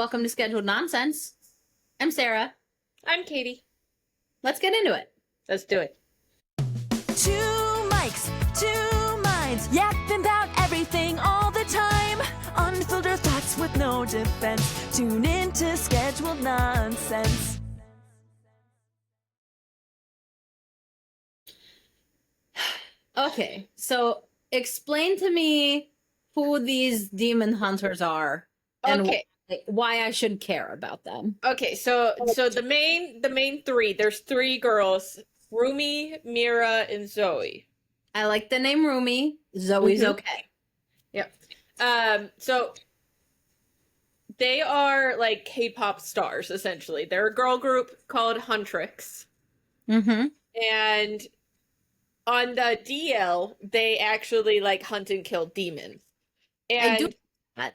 Welcome to Scheduled Nonsense. I'm Sarah. I'm Katie. Let's get into it. Let's do it. Two mics, two minds, yapping about everything all the time. Unfiltered thoughts with no defense. Tune in to Scheduled Nonsense. Okay, so explain to me who these demon hunters are and Okay. why I should care about them. Okay, so the main three, there's three girls, Rumi, Mira, and Zoe. I like the name Rumi. Zoe's okay. Yep. So they are like K-pop stars, essentially. They're a girl group called Huntrix. Mm-hmm. And on the DL, they actually like hunt and kill demons. And I do that.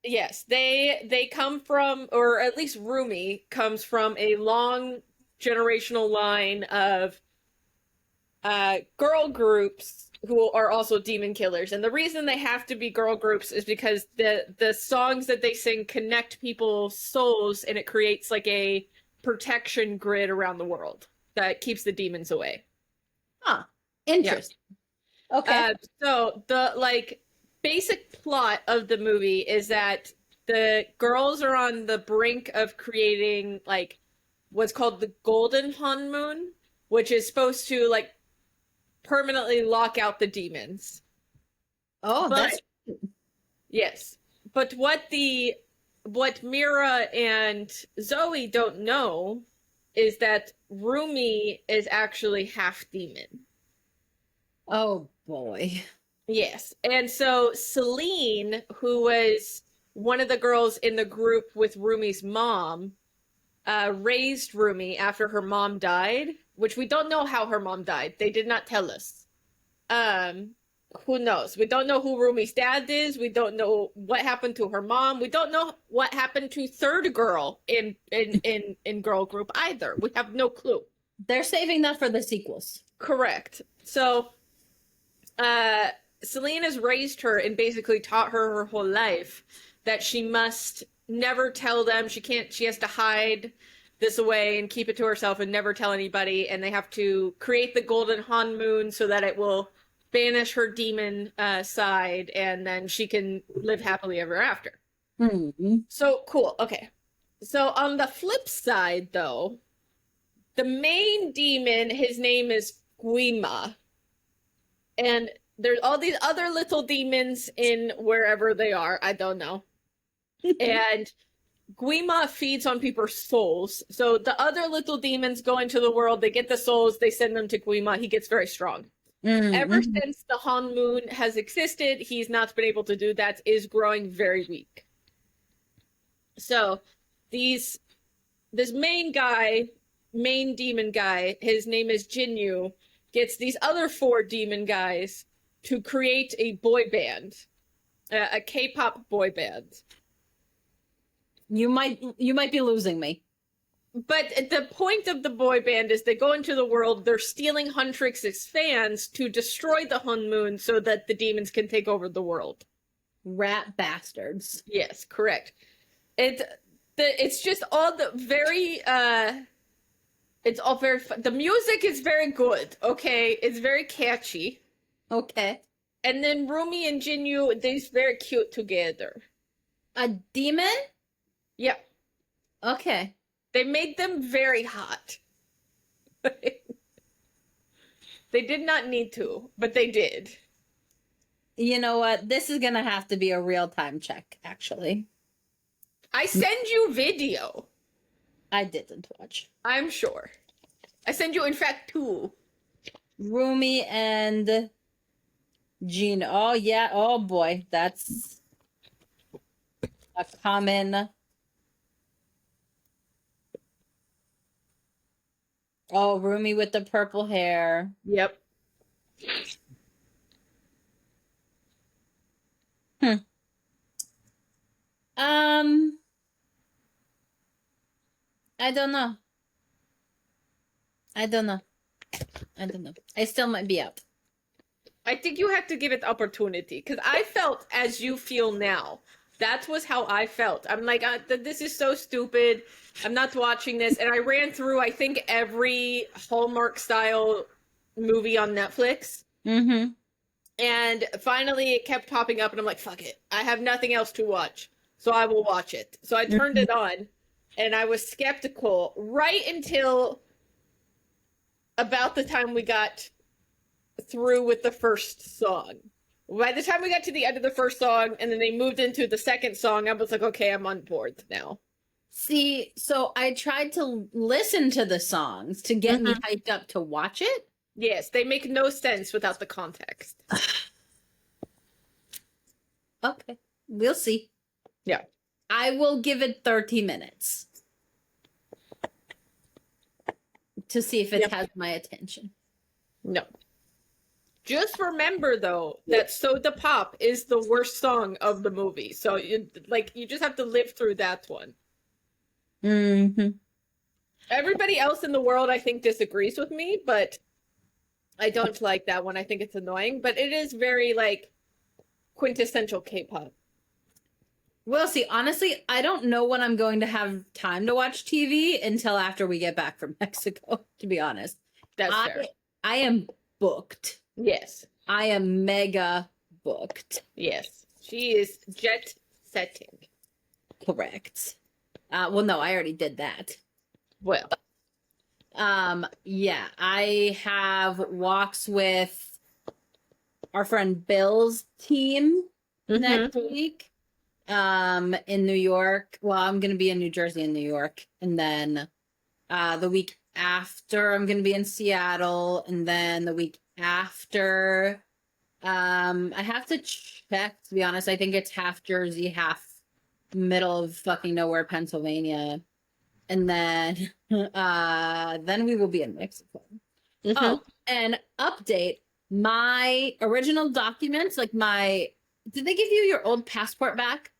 yes, they come from, or at least Rumi comes from a long generational line of girl groups who are also demon killers. And the reason they have to be girl groups is because the songs that they sing connect people's souls, and it creates like a protection grid around the world that keeps the demons away. Huh. Interesting. Okay. So the like basic plot of the movie is that the girls are on the brink of creating like what's called the golden honeymoon, which is supposed to like permanently lock out the demons. Oh, that's Yes. But what Mira and Zoe don't know is that Rumi is actually half demon. oh boy. Yes. And so Celine, who was one of the girls in the group with Rumi's mom, raised Rumi after her mom died, which we don't know how her mom died. They did not tell us. Who knows? We don't know who Rumi's dad is. We don't know what happened to her mom. We don't know what happened to third girl in girl group either. We have no clue. They're saving that for the sequels. Correct. So, Celine has raised her and basically taught her whole life that she must never tell them. She has to hide this away and keep it to herself and never tell anybody. And they have to create the golden honeymoon so that it will banish her demon side, and then she can live happily ever after. Mm-hmm. So cool. Okay. So on the flip side, though, the main demon, his name is Guima. And there's all these other little demons in wherever they are. I don't know. And Guima feeds on people's souls. So the other little demons go into the world, they get the souls, they send them to Guima. He gets very strong. Mm-hmm. Ever since the Han Moon has existed, he's not been able to do that, is growing very weak. So this main demon guy, his name is Jinyu, gets these other four demon guys to create a boy band, a K-pop boy band. You might be losing me. But the point of the boy band is they go into the world, they're stealing Huntrix's fans to destroy the Hun Moon so that the demons can take over the world. Rat bastards. Yes, correct. It's just all the very it's all very fun. The music is very good, okay? It's very catchy. Okay. And then Rumi and Jinyu, they're very cute together. A demon? Yeah. Okay. They made them very hot. They did not need to, but they did. You know what? This is gonna have to be a real-time check, actually. I send you video. I didn't watch. I'm sure. I send you, in fact, two. Rumi and Jean. Oh, yeah. Oh, boy. That's a common... Oh, Rumi with the purple hair. Yep. I don't know. I don't know. I still might be out. I think you have to give it opportunity, because I felt as you feel now. That was how I felt. I'm like, this is so stupid. I'm not watching this. And I ran through, I think, every Hallmark style movie on Netflix. Mm-hmm. And finally it kept popping up and I'm like, fuck it. I have nothing else to watch. So I will watch it. So I turned it on and I was skeptical right until about the time we got through with the first song. By the time we got to the end of the first song and then they moved into the second song, I was like, okay, I'm on board now. See, so I tried to listen to the songs to get me hyped up to watch it. Yes, they make no sense without the context. Okay, we'll see. Yeah. I will give it 30 minutes to see if it has my attention. No. Just remember, though, that Soda Pop is the worst song of the movie. So, you just have to live through that one. Mm-hmm. Everybody else in the world, I think, disagrees with me, but I don't like that one. I think it's annoying, but it is very, quintessential K-pop. Well, see, honestly, I don't know when I'm going to have time to watch TV until after we get back from Mexico, to be honest. That's fair. I am booked. Yes. I am mega booked. Yes. She is jet setting. Correct. Well, no, I already did that. Well. Yeah, I have walks with our friend Bill's team next week. In New York. Well, I'm gonna be in New Jersey and New York, and then the week after I'm gonna be in Seattle, and then the week after I have to check, to be honest. I think it's half Jersey, half middle of fucking nowhere, Pennsylvania. And then we will be in Mexico. Oh, and update, my original documents, did they give you your old passport back?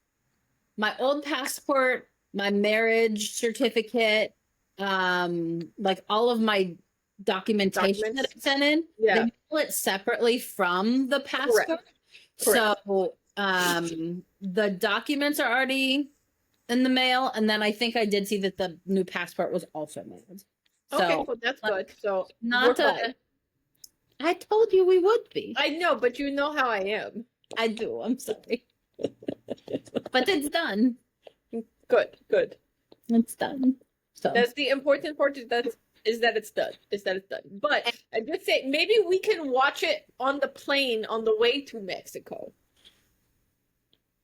My old passport, my marriage certificate, all of my documentation that I sent in, they pull it separately from the passport. Correct. So the documents are already in the mail, and then I think I did see that the new passport was also mailed. Okay, well, that's good. So I told you we would be. I know, but you know how I am. I do. I'm sorry, but it's done. Good. It's done. So that's the important part. Is that it's done. But I'm just saying, maybe we can watch it on the plane on the way to Mexico.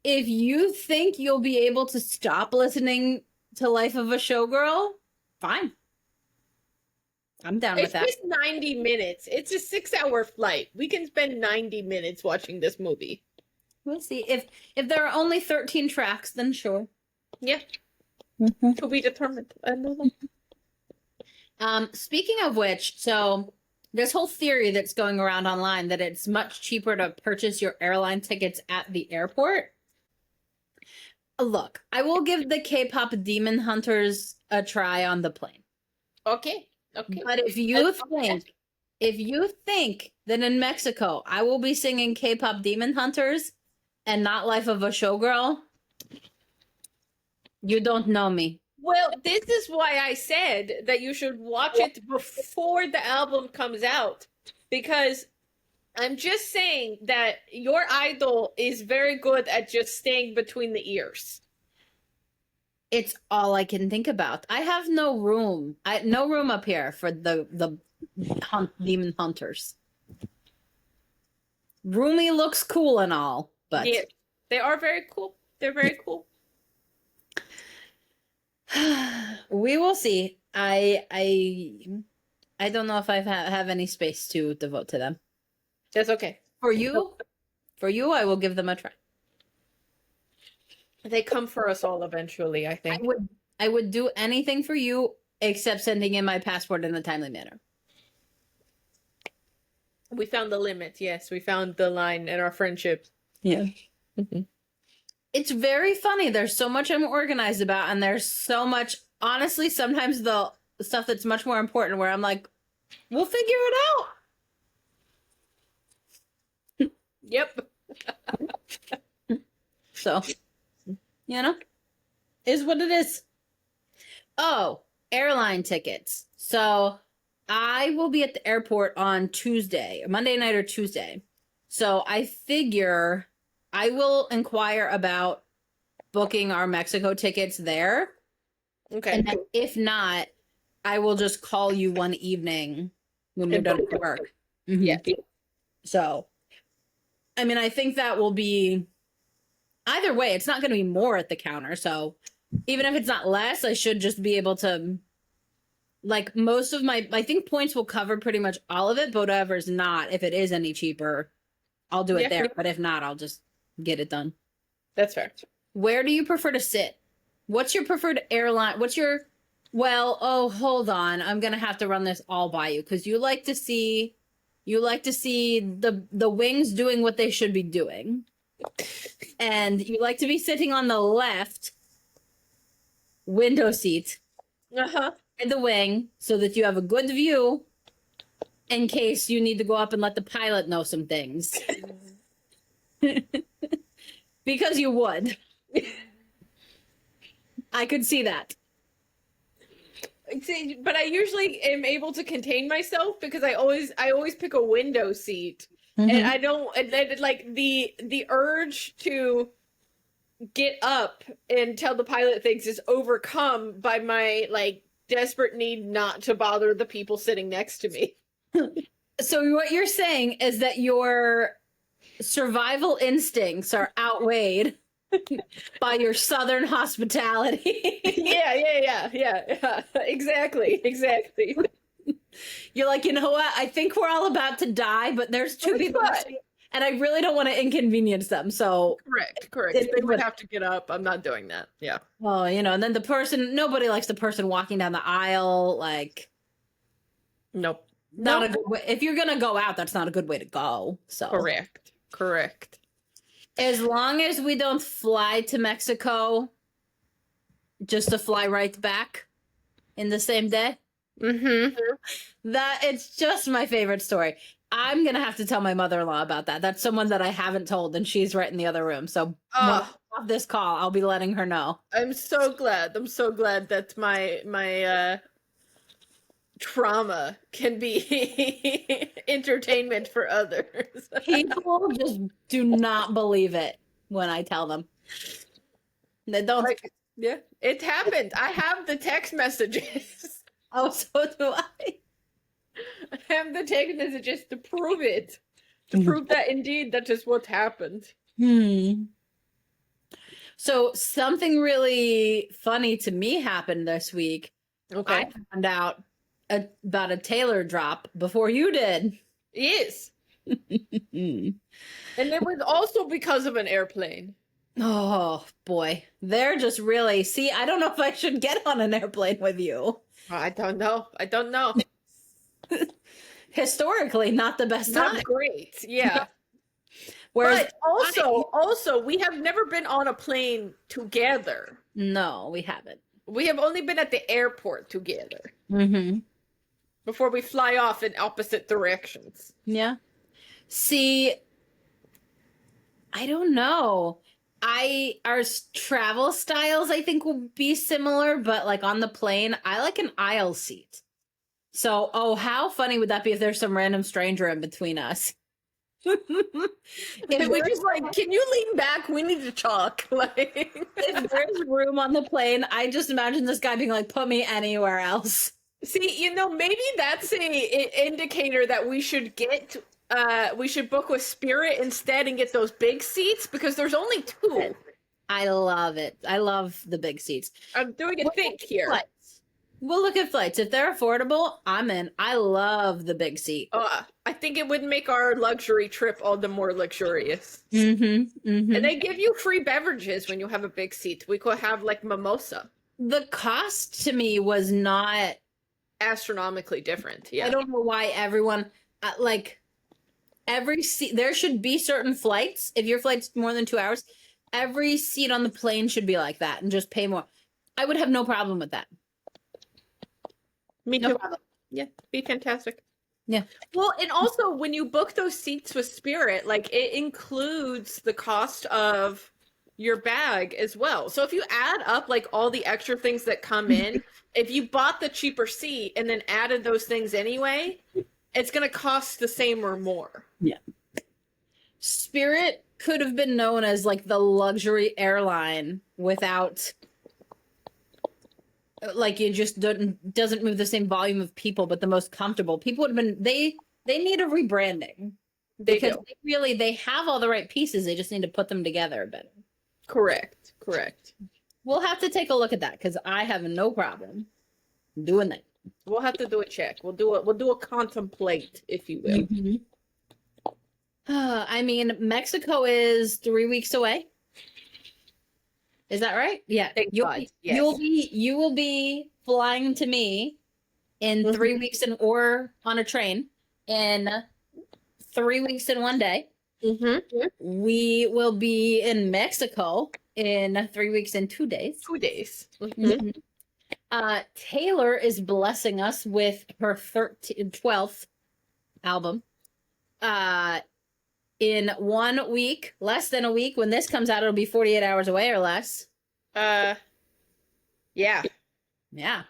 If you think you'll be able to stop listening to Life of a Showgirl, fine. I'm down with that. It's just 90 minutes. It's a 6-hour flight. We can spend 90 minutes watching this movie. We'll see. If there are only 13 tracks, then sure. Yeah. To be determined. I don't know. Speaking of which, so this whole theory that's going around online that it's much cheaper to purchase your airline tickets at the airport. Look, I will give the K-pop Demon Hunters a try on the plane. Okay. But if you think that in Mexico I will be singing K-pop Demon Hunters and not Life of a Showgirl, you don't know me. Well, this is why I said that you should watch it before the album comes out, because I'm just saying that your idol is very good at just staying between the ears. It's all I can think about. I have no room. No room up here for the Demon Hunters. Rumi looks cool and all, but yeah, they are very cool. They're very cool. We will see. I don't know if I have any space to devote to them. That's okay. For you, I will give them a try. They come for us all eventually, I think. I would do anything for you except sending in my passport in a timely manner. We found the limit. Yes, we found the line in our friendship. Yeah. It's very funny. There's so much I'm organized about, and there's so much, honestly, sometimes the stuff that's much more important where I'm like, we'll figure it out. Yep. So, You know? Is what it is. Oh, airline tickets. So I will be at the airport on Tuesday, Monday night or Tuesday. So I figure I will inquire about booking our Mexico tickets there. Okay. And then if not, I will just call you one evening when we're done with work. Mhm. Yeah. So, I mean, I think that will be either way. It's not going to be more at the counter. So, even if it's not less, I should just be able to, like, most of my, I think points will cover pretty much all of it, but whatever's not, if it is any cheaper, I'll do it there. But if not, I'll just get it done. That's fair. Where do you prefer to sit? What's your preferred airline? What's your, well, oh, hold on. I'm going to have to run this all by you because you like to see the wings doing what they should be doing. And you like to be sitting on the left window seat in the wing so that you have a good view in case you need to go up and let the pilot know some things. Because you would. I could see that. See, but I usually am able to contain myself because I always pick a window seat. And I don't, and then like the urge to get up and tell the pilot things is overcome by my like desperate need not to bother the people sitting next to me. So what you're saying is that your survival instincts are outweighed by your Southern hospitality. Yeah. Exactly. You're like, you know what? I think we're all about to die, but there's two people, and I really don't want to inconvenience them. So correct. They would have to get up. I'm not doing that. Yeah. Well, you know, and then the person, nobody likes the person walking down the aisle. Like, nope. Not a good way. If you're gonna go out, that's not a good way to go. So correct. As long as we don't fly to Mexico, just to fly right back in the same day. That it's just my favorite story. I'm gonna have to tell my mother-in-law about that. That's someone that I haven't told, and she's right in the other room. So off this call, I'll be letting her know. I'm so glad that my trauma can be entertainment for others. People just do not believe it when I tell them. They don't. Yeah, it happened. I have the text messages. Oh, so do I. I have the text messages to prove it. To prove that indeed that is what happened. So something really funny to me happened this week. Okay. I found out about a Taylor drop before you did. Yes. And it was also because of an airplane. Oh, boy. They're just really... See, I don't know if I should get on an airplane with you. I don't know. Historically, not the best time. Not great. Yeah. Whereas but also, we have never been on a plane together. No, we haven't. We have only been at the airport together. Before we fly off in opposite directions. Yeah. See, I don't know. Our travel styles, I think, will be similar, but like on the plane, I like an aisle seat. So, how funny would that be if there's some random stranger in between us? If we just like, can you lean back? We need to talk. Like, if there's room on the plane, I just imagine this guy being like, put me anywhere else. See, maybe that's a indicator that we should book with Spirit instead and get those big seats because there's only 2. I love it. I love the big seats. I'm doing a think here. Flights. We'll look at flights. If they're affordable, I'm in. I love the big seat. I think it would make our luxury trip all the more luxurious. And they give you free beverages when you have a big seat. We could have like mimosa. The cost to me was not astronomically different. Yeah. I don't know why everyone every seat, there should be certain flights. If your flight's more than 2 hours, every seat on the plane should be like that and just pay more. I would have no problem with that. Me too. No problem. Yeah, be fantastic. Yeah. Well, and also when you book those seats with Spirit, like it includes the cost of your bag as well. So if you add up like all the extra things that come in, if you bought the cheaper seat and then added those things anyway, it's going to cost the same or more. Yeah. Spirit could have been known as like the luxury airline without, like, it just doesn't move the same volume of people, but the most comfortable. People would have been, they need a rebranding. Because they have all the right pieces. They just need to put them together better. Correct. We'll have to take a look at that because I have no problem doing that. We'll have to do a check. We'll do a contemplate, if you will. Mm-hmm. I mean, Mexico is 3 weeks away. Is that right? Yeah. Thank God. Yes. You will be flying to me in 3 weeks or on a train in 3 weeks and 1 day. Mm-hmm. We will be in Mexico in 3 weeks and 2 days. 2 days. Mm-hmm. Taylor is blessing us with her 12th album. In 1 week, less than a week. When this comes out, it'll be 48 hours away or less. Yeah. Yeah.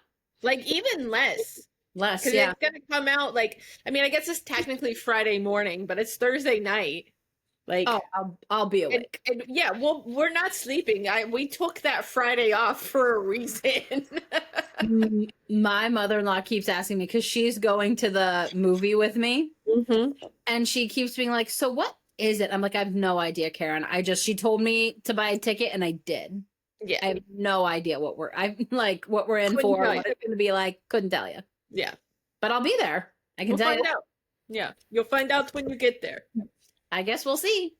Like even less. Less, because it's gonna come out like, I mean, I guess it's technically Friday morning, but it's Thursday night. Like, oh, I'll be awake. And yeah, well, we're not sleeping. We took that Friday off for a reason. My mother-in-law keeps asking me because she's going to the movie with me, and she keeps being like, "So what is it?" I'm like, "I have no idea, Karen. She told me to buy a ticket, and I did. Yeah, I have no idea what we're in for. What it's going to be like. Couldn't tell you." Yeah. But I'll be there. I can tell you. Out. Yeah. You'll find out when you get there. I guess we'll see.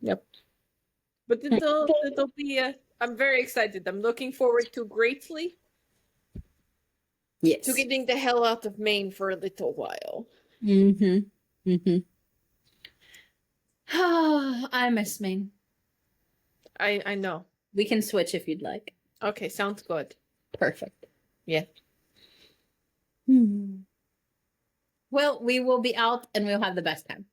Yep. But it'll be I'm very excited. I'm looking forward to greatly. Yes. To getting the hell out of Maine for a little while. I miss Maine. I know. We can switch if you'd like. Okay, sounds good. Perfect. Yeah. Well, we will be out and we'll have the best time.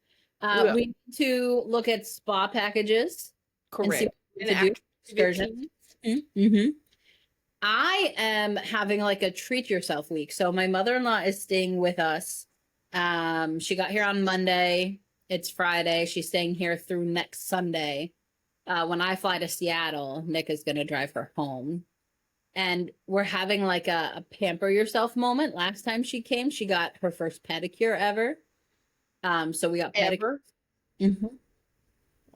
We need to look at spa packages. Correct. And excursions. I am having like a treat yourself week. So my mother-in-law is staying with us. She got here on Monday. It's Friday. She's staying here through next Sunday. When I fly to Seattle, Nick is going to drive her home. And we're having like a pamper yourself moment. Last time she came, she got her first pedicure ever. So we got pedicures.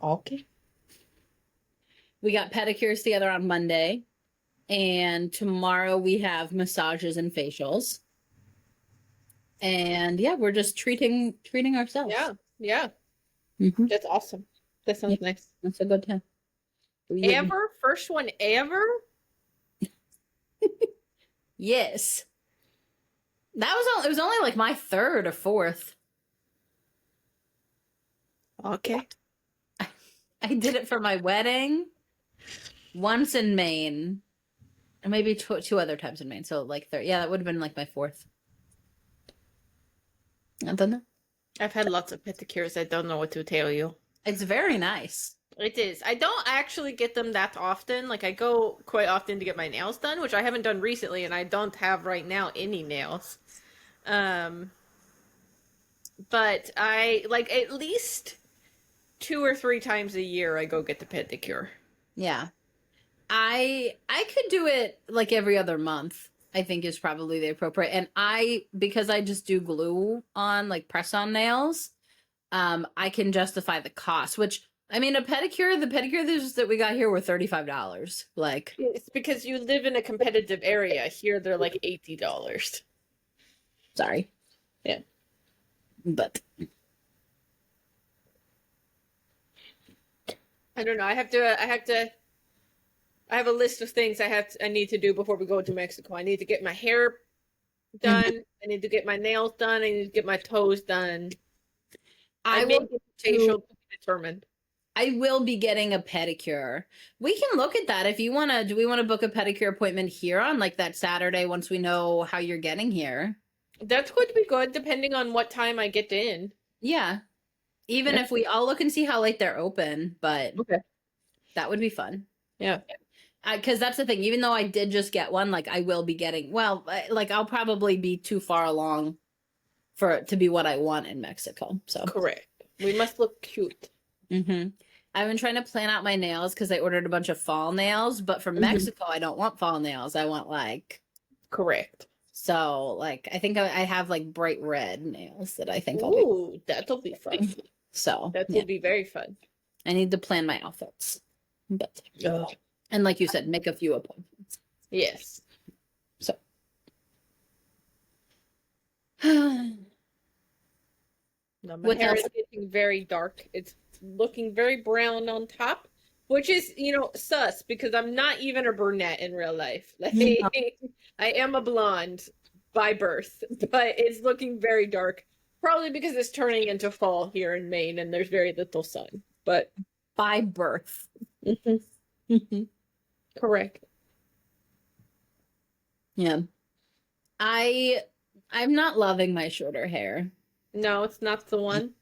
Okay. We got pedicures together on Monday. And tomorrow we have massages and facials. And yeah, we're just treating ourselves. Yeah. That's awesome. That sounds nice. That's a good time. Ever? First one ever? Yes. It was only like my third or fourth. Okay. I did it for my wedding once in Maine, and maybe two other times in Maine. So like third. Yeah, that would have been like my fourth. I don't know. I've had lots of pedicures. I don't know what to tell you. It's very nice. It is. I don't actually get them that often. Like, I go quite often to get my nails done, which I haven't done recently, and I don't have right now any nails. But I, like, at least 2 or 3 times a year I go get the pedicure. Yeah. I could do it like every other month, I think is probably the appropriate. And because I just do glue on, like press on nails, I can justify the cost, which, I mean, the pedicures that we got here were $35. Like, it's because you live in a competitive area. Here they're like $80. Sorry. Yeah. But I don't know. I have a list of things I need to do before we go to Mexico. I need to get my hair done. I need to get my nails done. I need to get my toes done. I may get facial to be determined. I will be getting a pedicure. We can look at that if you want to. Do we want to book a pedicure appointment here on like that Saturday once we know how you're getting here? That could be good depending on what time I get in. Yeah. Even if I'll look and see how late they're open, but okay. That would be fun. Yeah. Because that's the thing. Even though I did just get one, like I will be getting. Well, like I'll probably be too far along for it to be what I want in Mexico. So Correct. We must look cute. I've been trying to plan out my nails because I ordered a bunch of fall nails, but for Mexico, I don't want fall nails. I want like Correct. so like I think I have like bright red nails that I think I'll be. Ooh, that'll be fun. So That will be very fun. I need to plan my outfits, but Oh. and like you said, make a few appointments. Yes. So. No, my What hair else? is getting very dark. It's looking very brown on top, which is, sus because I'm not even a brunette in real life. Like, No. I am a blonde by birth, but it's looking very dark. Probably because it's turning into fall here in Maine and there's very little sun. But By birth. correct. Yeah. I'm not loving my shorter hair. No, it's not the one.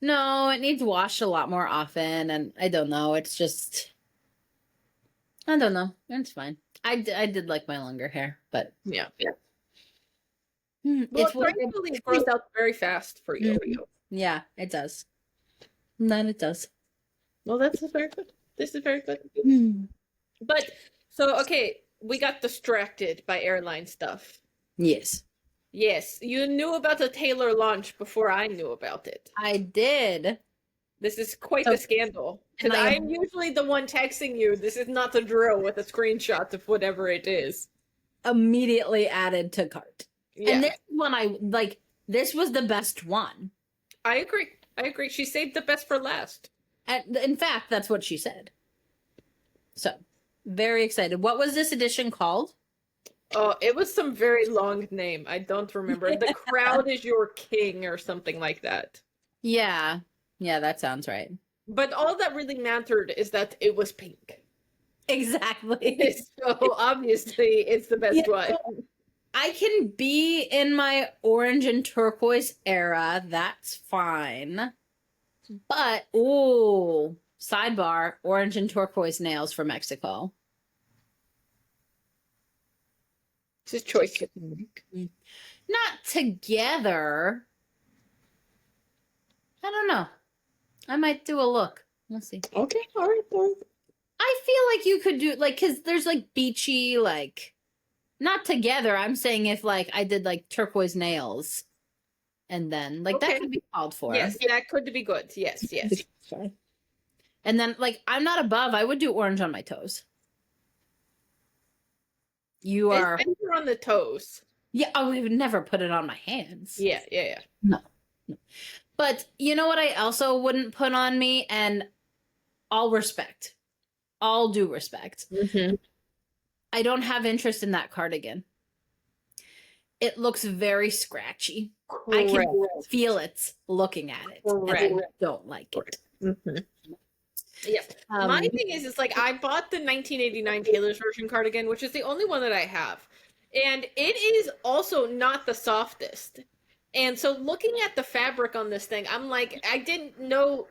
No, it needs washed a lot more often, and I don't know. It's just I don't know. It's fine. I did like my longer hair, but Yeah. well, Well, it grows out very fast for you. Yeah, it does. Then it does. Well, that's very good. This is very good. But so okay, we got distracted by airline stuff. Yes, Yes, you knew about the Taylor launch before I knew about it. I did. This is quite the scandal. Because And I- I'm usually the one texting you. This is not the drill with a screenshot of whatever it is. Immediately added to cart. Yeah, And this one I like. This was the best one. I agree. I agree. She saved the best for last. And in fact, that's what she said. So very excited. What was this edition called? Oh, it was some very long name. I don't remember. The crowd is your king or something like that. Yeah, that sounds right. But all that really mattered is that it was pink. Exactly. So obviously it's the best one. I can be in my orange and turquoise era. That's fine. But, ooh, sidebar, orange and turquoise nails for Mexico. It's a choice. Not together. I don't know. I might do a look. Let's see. Okay, all right. I feel like you could do, like, because there's, like, beachy, like, not together. I'm saying if, like, I did, like, turquoise nails. And then, like, Okay. that could be called for. Yes, that could be good. Yes. And then, like, I'm not above. I would do orange on my toes. You are. And you're on the toes. Yeah, I would never put it on my hands. Yeah. No. But you know what I also wouldn't put on me? And all respect, all due respect. Mm-hmm. I don't have interest in that cardigan. It looks very scratchy. I can feel it looking at it. Correct. And I don't like it. Mm-hmm. Yeah. My thing is like I bought the 1989 Taylor's version cardigan, which is the only one that I have. And it is also not the softest. And so looking at the fabric on this thing, I'm like, I didn't know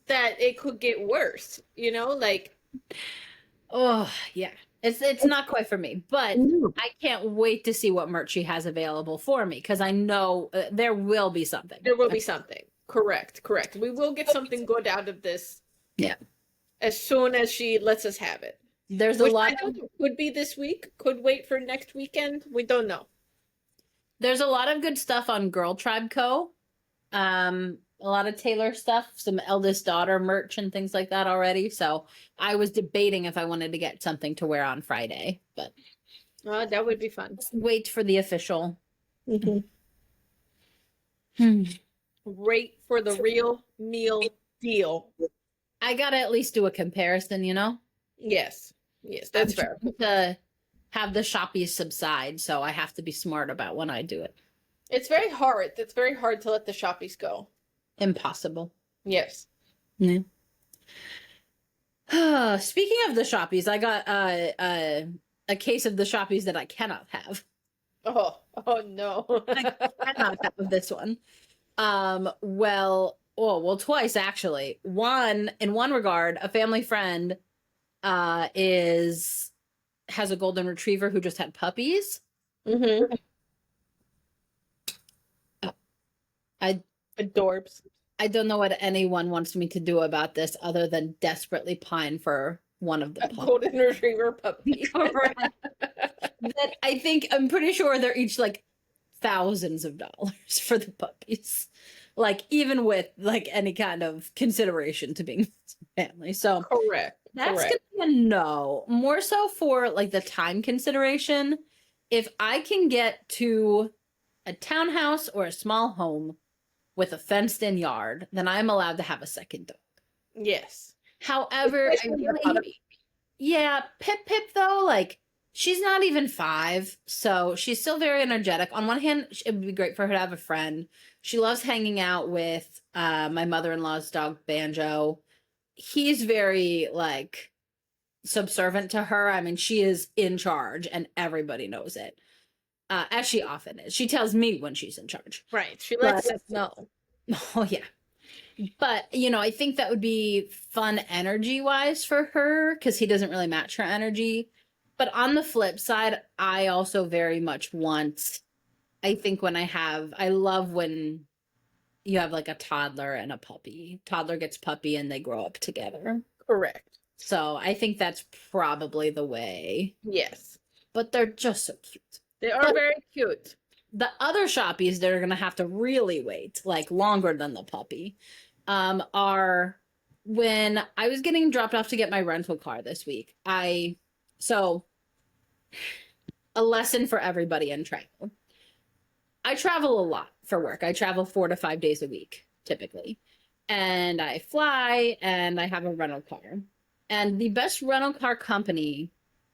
that it could get worse, like. Oh, yeah. It's not quite for me, but I can't wait to see what merch she has available for me because I know there will be something. There will be something. Correct. We will get something good out of this. Yeah. As soon as she lets us have it. There's a Which lot. I don't know, could be this week. Could wait for next weekend. We don't know. There's a lot of good stuff on Girl Tribe Co. A lot of Taylor stuff, some eldest daughter merch and things like that already. So I was debating if I wanted to get something to wear on Friday, but That would be fun. wait for the official. Mm-hmm. Wait for the real meal deal. I gotta at least do a comparison, Yes, that's fair. To have the shoppies subside, so I have to be smart about when I do it. It's very hard. It's very hard to let the shoppies go. Impossible. Yes. Yeah. Speaking of the shoppies, I got a case of the shoppies that I cannot have. Oh no. I cannot have this one. Well, Oh, well, twice actually. One, in one regard, a family friend has a golden retriever who just had puppies. Mm-hmm. I Adorbs. I don't know what anyone wants me to do about this other than desperately pine for one of the A puppies. golden retriever puppy. Correct. That I'm pretty sure they're each like thousands of dollars for the puppies. Like even with like any kind of consideration to being family. So Correct. that's Correct. gonna be a no. More so for like the time consideration. If I can get to a townhouse or a small home with a fenced in yard, then I'm allowed to have a second dog. Yes. However, I Especially the really, puppy. yeah, Pip though, like she's not even 5, so she's still very energetic. On one hand, it would be great for her to have a friend. She loves hanging out with my mother-in-law's dog Banjo. He's very like subservient to her. I mean, she is in charge, and everybody knows it. As she often is. She tells me when she's in charge. Right. She lets But- us know. Oh yeah. But, you know, I think that would be fun energy wise for her because he doesn't really match her energy. But on the flip side, I also very much want, I think I love when you have like a toddler and a puppy. Toddler gets puppy and they grow up together. Correct. So I think that's probably the way. Yes. But they're just so cute. They are But- very cute. The other shoppies that are going to have to really wait, like longer than the puppy, are when I was getting dropped off to get my rental car this week. So a lesson for everybody in travel. I travel a lot for work. I travel 4 to 5 days a week, typically. And I fly and I have a rental car. And the best rental car company,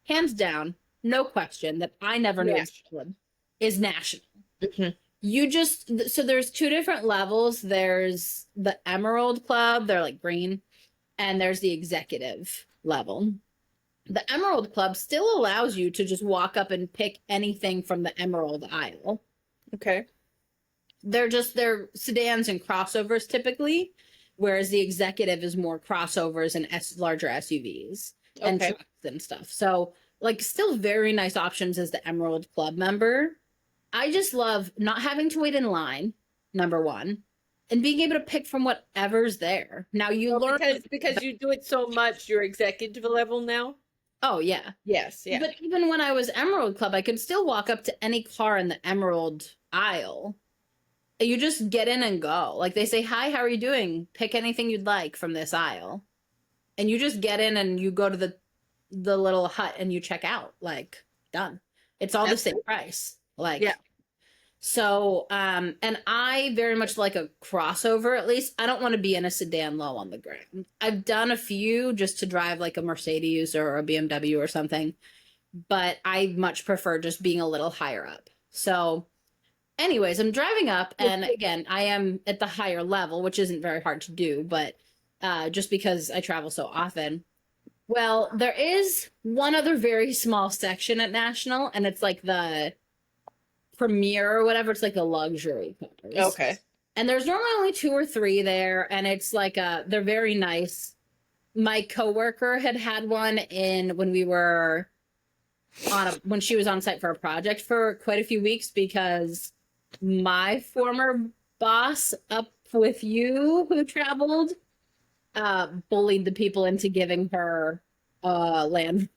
hands down, no question, that I never knew existed, is National. So there's 2 different levels. There's the Emerald Club, they're like green, and there's the executive level. The Emerald Club still allows you to just walk up and pick anything from the Emerald aisle. Okay. They're sedans and crossovers typically, whereas the executive is more crossovers and larger SUVs and Okay. trucks and stuff. So like still very nice options as the Emerald Club member. I just love not having to wait in line, number one, and being able to pick from whatever's there. Now you learn Because you do it so much, you're executive level now. Oh yeah. Yes. Yeah. But even when I was Emerald Club, I could still walk up to any car in the Emerald aisle. You just get in and go. Like they say, "Hi, how are you doing? Pick anything you'd like from this aisle." And you just get in and you go to the little hut and you check out. Like done. It's all the same price. Like Yeah. So and I very much like a crossover at least. I don't want to be in a sedan low on the ground. I've done a few just to drive like a Mercedes or a BMW or something, but I much prefer just being a little higher up. So anyways, I'm driving up and again, I am at the higher level, which isn't very hard to do, but just because I travel so often. Well, there is one other very small section at National, and it's like the Premier or whatever. It's like the luxury cars. Okay. And there's normally only 2 or 3 there, and it's like they're very nice. My coworker had one when we were when she was on site for a project for quite a few weeks because my former boss up with you who traveled bullied the people into giving her a Land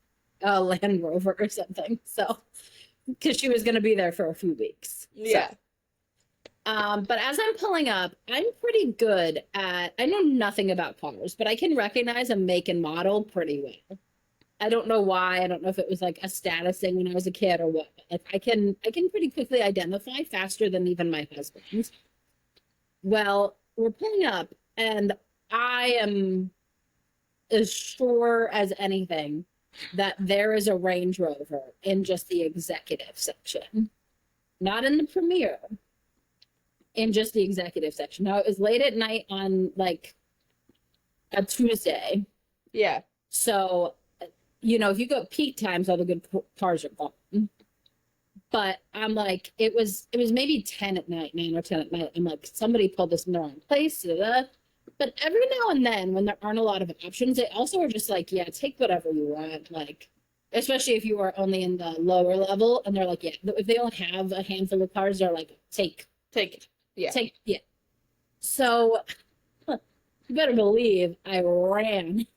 Rover or something. So because she was going to be there for a few weeks. Yeah. But as I'm pulling up, I'm pretty good I know nothing about cars, but I can recognize a make and model pretty well. I don't know why. I don't know if it was like a status thing when I was a kid or what. But I can pretty quickly identify faster than even my husband. Well, we're pulling up and I am as sure as anything that there is a Range Rover in just the executive section, not in the Premier, in just the executive section. Now, it was late at night on like a Tuesday. Yeah. So, you know, if you go peak times, all the good cars are gone. But I'm like, it was maybe 10 at night, 9 or 10 at night. I'm like, somebody pulled this in the wrong place. Da, da, da. But every now and then, when there aren't a lot of options, they also are just like, yeah, take whatever you want. Like, especially if you are only in the lower level, and they're like, yeah, if they only have a handful of cars, they're like, take Take it. Yeah. take, yeah. So, you better believe I ran.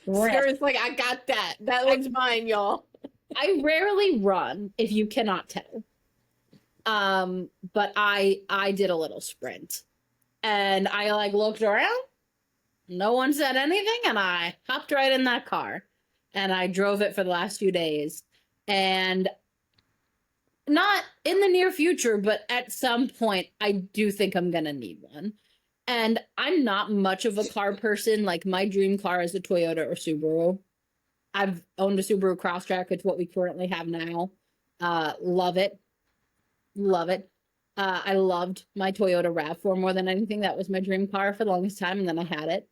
Sarah's like, I got that. That one's mine, y'all. I rarely run, if you cannot tell. But I did a little sprint, and I like looked around. No one said anything, and I hopped right in that car, and I drove it for the last few days. And not in the near future, but at some point, I do think I'm gonna need one. And I'm not much of a car person. Like, my dream car is a Toyota or Subaru. I've owned a Subaru Crosstrek. It's what we currently have now. Love it. Love it. I loved my Toyota RAV4 more than anything. That was my dream car for the longest time, and then I had it.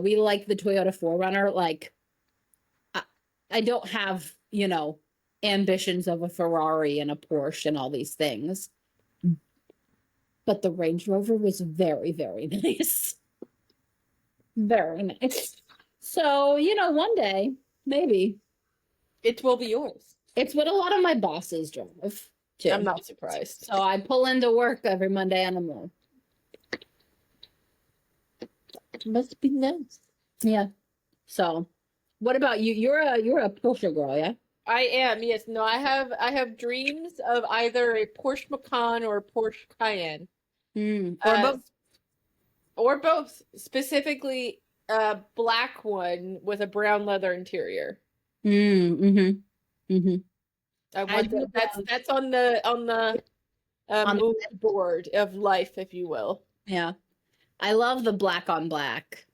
We like the Toyota 4Runner. Like, I don't have, ambitions of a Ferrari and a Porsche and all these things. But the Range Rover was very, very nice. Very nice. So, one day, maybe. It will be yours. It's what a lot of my bosses drive, too. I'm not surprised. So I pull into work every Monday and I'm like, Must be nice. yeah. So, what about you? You're a Porsche girl, yeah? I am, yes. No, I have dreams of either a Porsche Macan or a Porsche Cayenne. Or both. Or both. Specifically, a black one with a brown leather interior. Mm-hmm. I want that's on the mood board of life, if you will. Yeah. I love the black on black,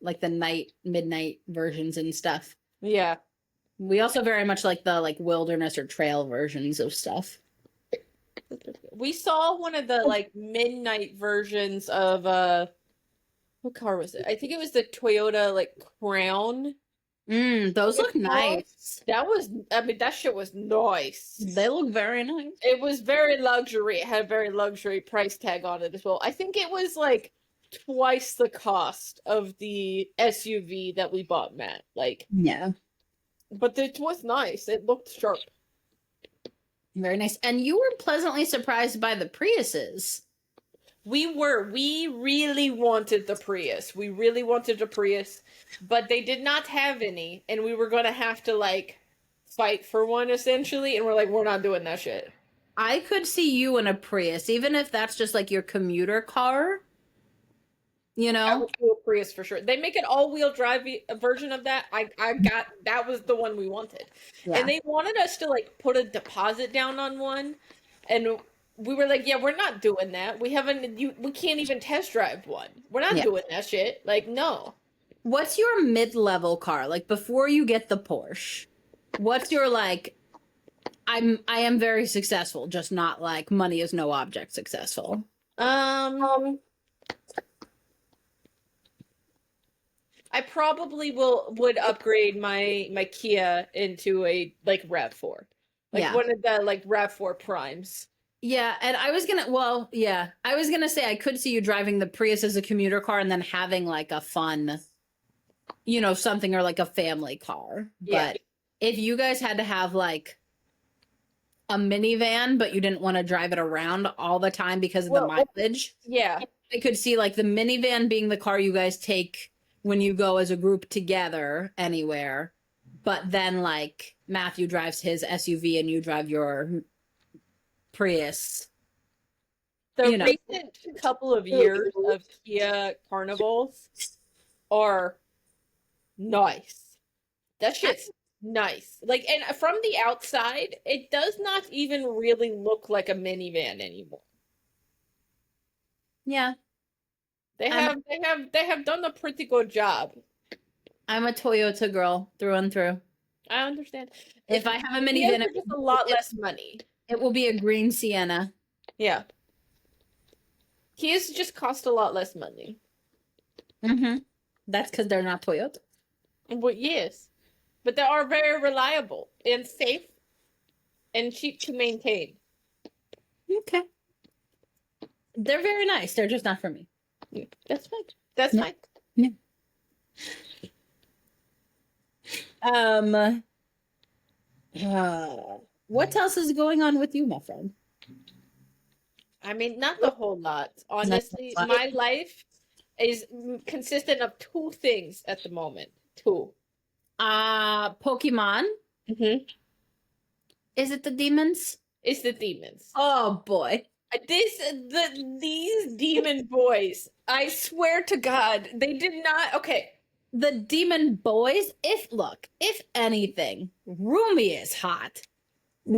like the midnight versions and stuff. Yeah. We also very much like the wilderness or trail versions of stuff. We saw one of the midnight versions of what car was it? I think it was the Toyota Crown. Those look nice. That shit was nice. They look very nice. It was very luxury. It had a very luxury price tag on it as well. I think it was twice the cost of the SUV that we bought, Matt. Yeah. But it was nice. It looked sharp. Very nice. And you were pleasantly surprised by the Priuses. We were. We really wanted the Prius. We really wanted a Prius, but they did not have any, and we were gonna have to fight for one essentially, and we're not doing that shit. I could see you in a Prius, even if that's just your commuter car. I would do a Prius for sure. They make an all-wheel drive version of that. That was the one we wanted. Yeah. And they wanted us to put a deposit down on one, and we were like, yeah, we're not doing that. We can't even test drive one. We're not doing that shit. No. What's your mid-level car? Before you get the Porsche, what's your I am very successful, just not money is no object successful. I probably would upgrade my Kia into a RAV4. One of the RAV4 Primes. Yeah, and I was gonna say I could see you driving the Prius as a commuter car and then having a fun, something or a family car. Yeah. But if you guys had to have a minivan, but you didn't want to drive it around all the time because of the mileage. Yeah. I could see the minivan being the car you guys take when you go as a group together anywhere, but then Matthew drives his SUV and you drive your Prius. The recent couple of years of Kia Carnivals are nice. That shit's nice. And from the outside, it does not even really look like a minivan anymore. Yeah. They have done a pretty good job. I'm a Toyota girl through and through. I understand. If I have a minivan, it's just a lot less money. It will be a green Sienna. Yeah. Kias just cost a lot less money. Mm-hmm. That's because they're not Toyota. Well, yes. But they are very reliable and safe and cheap to maintain. Okay. They're very nice. They're just not for me. That's fine. That's No. fine. What else is going on with you, my friend? I mean, not the whole lot. Honestly, Not- my life is consistent of two things at the moment. Two. Pokemon. Mm-hmm. Is it the demons? It's the demons. Oh boy. These demon boys. I swear to God, they did not. Okay, The demon boys. If anything, Rumi is hot.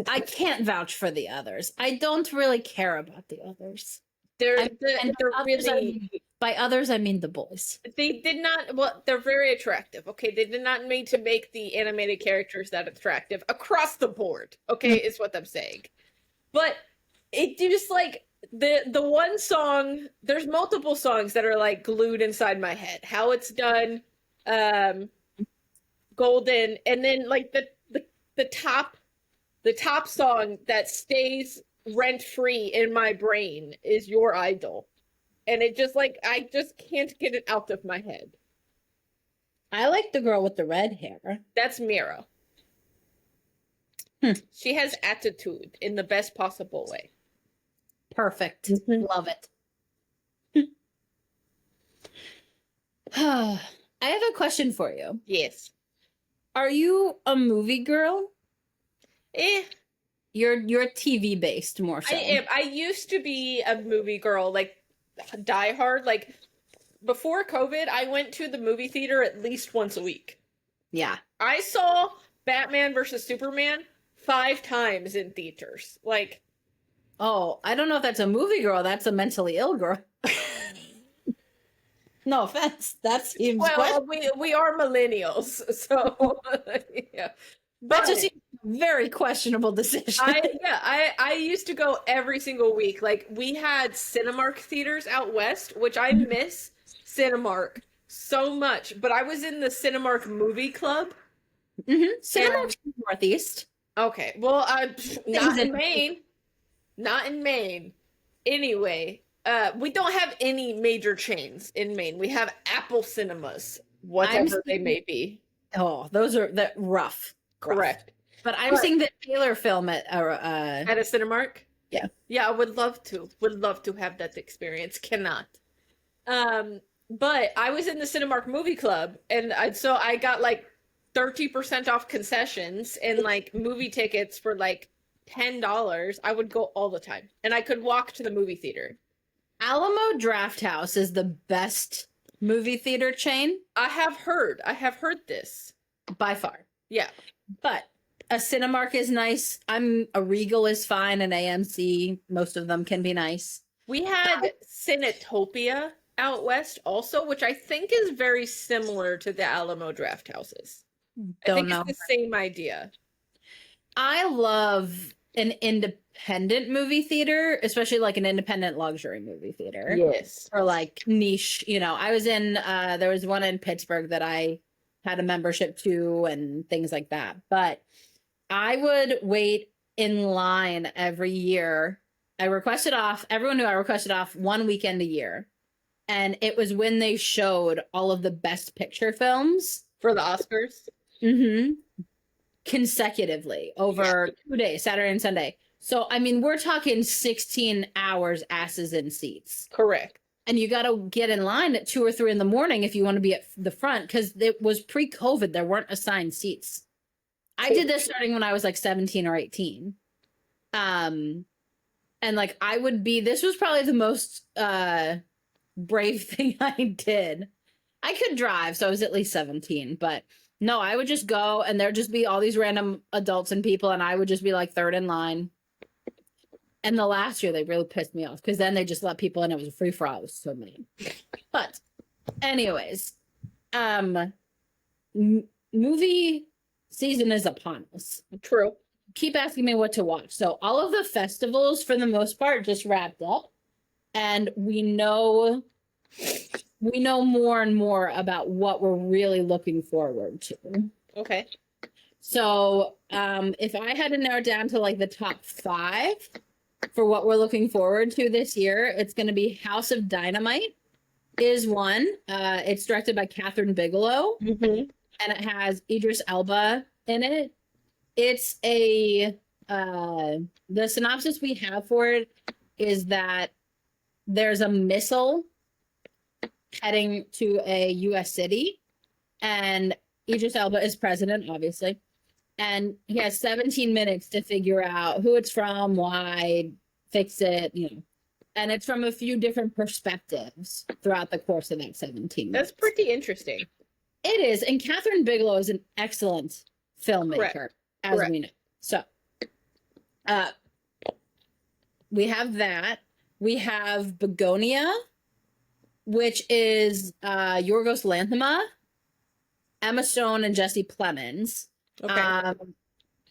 I can't vouch for the others. I don't really care about the others. they're And they're others, I really. mean- by others, I mean the boys. They did not. Well, they're very attractive. Okay, they did not mean to make the animated characters that attractive across the board. Okay, is what I'm saying. But it just like the one song. There's multiple songs that are like glued inside my head. How it's done, Golden, and then like the top song that stays rent free in my brain is Your Idol. And it just like I just can't get it out of my head. I like the girl with the red hair. That's Mira. She has attitude in the best possible way. Perfect. Mhm. Love it. I have a question for you. Yes. Are you a movie girl? Eh, You're TV based more so. I am. I used to be a movie girl, like die hard. Like before COVID, I went to the movie theater at least once a week. Yeah. I saw Batman versus Superman 5 times in theaters. Like, Oh, I don't know if that's a movie girl. That's a mentally ill girl. No offense. That seems well, we are millennials, so yeah. that But just seems a very questionable decision. I used to go every single week. Like we had Cinemark theaters out west, which I miss Cinemark so much. But I was in the Cinemark movie club. Cinemark's Northeast. Okay, well, not in in- Maine. Not in Maine. Anyway, we don't have any major chains in Maine. We have Apple Cinemas, whatever they may be. Oh, those are that rough. Correct. But I'm But- seeing the Taylor film at At a Cinemark? Yeah. Yeah, I would love to. Would love to have that experience. Cannot. But I was in the Cinemark movie club and I got like 30% off concessions and like movie tickets for like $10. I would go all the time. And I could walk to the movie theater. Alamo Draft House is the best movie theater chain I have heard this. by far. Yeah. But a Cinemark is nice. A Regal is fine, and AMC, most of them can be nice. We had Cinetopia out west also, which I think is very similar to the Alamo Draft Houses. I Don't think know. it's the same idea. I love an independent movie theater, especially like an independent luxury movie theater. Yes. Or like niche, I was in there was one in Pittsburgh that I had a membership to and things like that. But I would wait in line every year. Everyone knew I requested off one weekend a year. And it was when they showed all of the best picture films For the Oscars? consecutively over 2 days, Saturday and Sunday. So, I mean, we're talking 16 hours asses in seats. Correct. And you got to get in line at 2 or 3 in the morning if you want to be at the front, because it was pre-COVID. There weren't assigned seats. I did this starting when I was like 17 or 18. And like this was probably the most brave thing I did. I could drive, so I was at least 17, but no, I would just go and there'd just be all these random adults and people, and I would just be like third in line. And the last year they really pissed me off because then they just let people in. It was a free for all. It was so mean. But anyways, movie season is upon us. True. Keep asking me what to watch. So all of the festivals for the most part just wrapped up, and we know more and more about what we're really looking forward to. Okay. So if I had to narrow it down to like the top 5, for what we're looking forward to this year, it's going to be House of Dynamite is one. It's directed by Catherine Bigelow, Mm-hmm. and it has Idris Elba in it. It's a the synopsis we have for it is that there's a missile heading to a U.S. city, and Idris Elba is president, obviously, and he has 17 minutes to figure out who it's from, why, fix it, you know. And it's from a few different perspectives throughout the course of that 17 minutes. That's pretty interesting. It is, and Catherine Bigelow is an excellent filmmaker, as Correct. we know. So, we have that. We have Begonia, which is Yorgos Lanthimos, Emma Stone, and Jesse Plemons. Okay.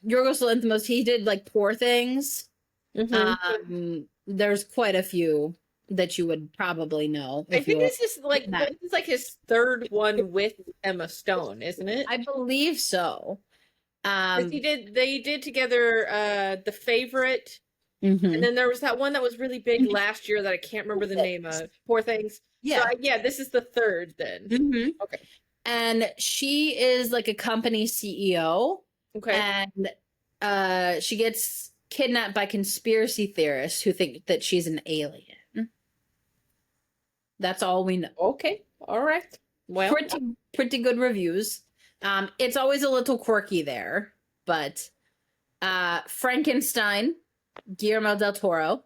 Yorgos Lanthimos, he did like Poor Things. Mhm. There's quite a few that you would probably know. I if think you- this is like his third one with Emma Stone, isn't it? I believe so. 'Cause they did together The Favorite, mhm. and then there was that one that was really big last year that I can't remember the name of. Poor Things. Yeah. So this is the third then. Mhm. Okay. And she is like a company CEO, Okay. and she gets kidnapped by conspiracy theorists who think that she's an alien. That's all we know. Okay. All right. Well, Pretty good reviews. It's always a little quirky there, but Frankenstein, Guillermo del Toro,